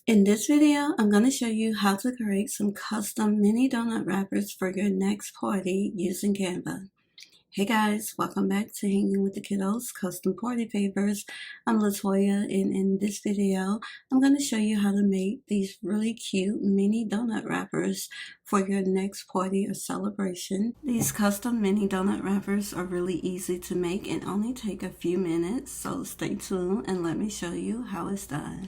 In this video, I'm going to show you how to create some custom mini donut wrappers for your next party using Canva. Hey guys, welcome back to Hanging with the Kiddos Custom Party Favors. I'm Latoya, and in this video, I'm going to show you how to make these really cute mini donut wrappers for your next party or celebration. These custom mini donut wrappers are really easy to make and only take a few minutes, so stay tuned and let me show you how it's done.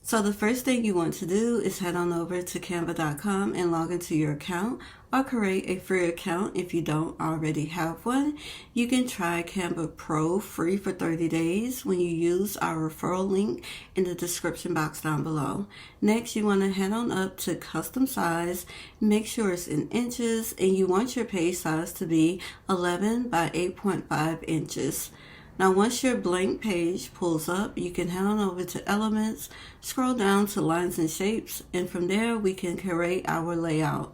So the first thing you want to do is head on over to canva.com and log into your account, or create a free account if you don't already have one. You can try Canva Pro free for 30 days when you use our referral link in the description box down below. Next, you want to head on up to custom size, make sure it's in inches, and you want your page size to be 11 by 8.5 inches. Now once your blank page pulls up, you can head on over to Elements, scroll down to Lines and Shapes, and from there we can create our layout.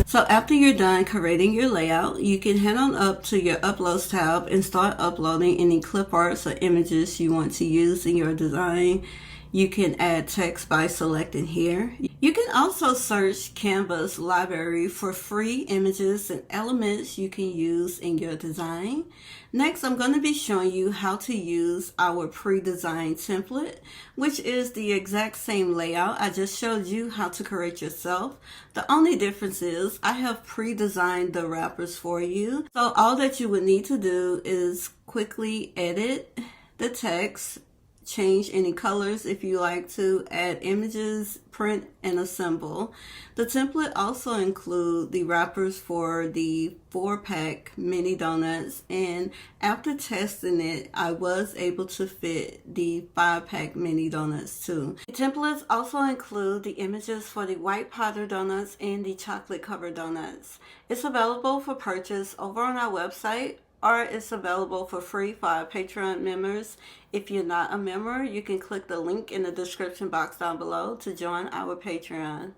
So after you're done creating your layout, you can head on up to your Uploads tab and start uploading any clip arts or images you want to use in your design. You can add text by selecting here. You can also search Canva's library for free images and elements you can use in your design. Next, I'm going to be showing you how to use our pre-designed template, which is the exact same layout I just showed you how to create yourself. The only difference is I have pre-designed the wrappers for you. So all that you would need to do is quickly edit the text, change any colors if you like to, add images, print, and assemble. The template also includes the wrappers for the 4-pack mini donuts, and after testing it, I was able to fit the 5-pack mini donuts too. The templates also include the images for the white powder donuts and the chocolate covered donuts. It's available for purchase over on our website, or it's available for free for our Patreon members. If you're not a member, you can click the link in the description box down below to join our Patreon.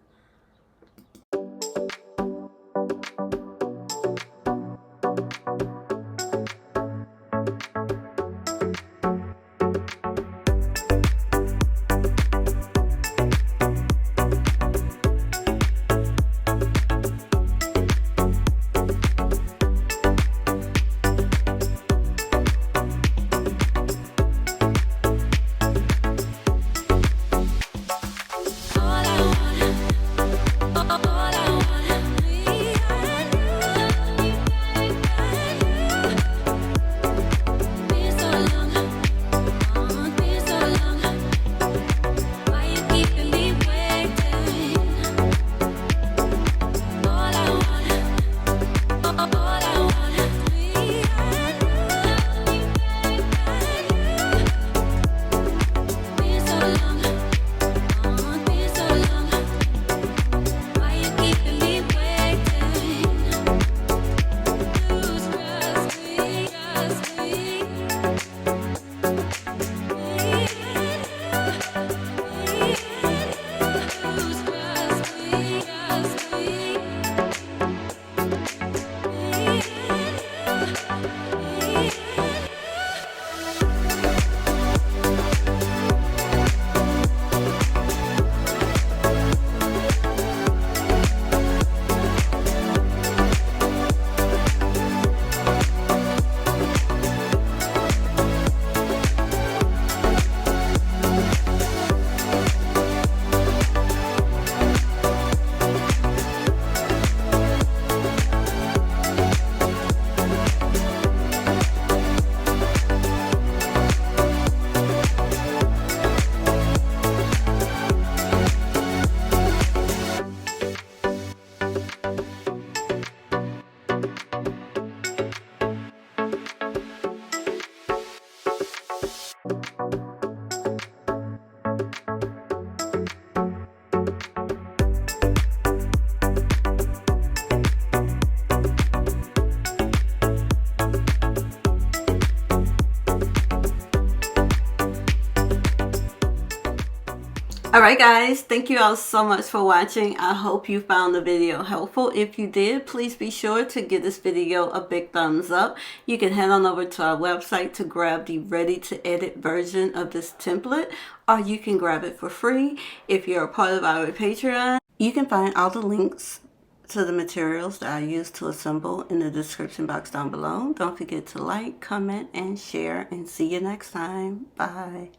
Alright guys, thank you all so much for watching. I hope you found the video helpful. If you did, please be sure to give this video a big thumbs up. You can head on over to our website to grab the ready to edit version of this template, or you can grab it for free if you're a part of our Patreon. You can find all the links to the materials that I used to assemble in the description box down below. Don't forget to like, comment, and share, and see you next time. Bye.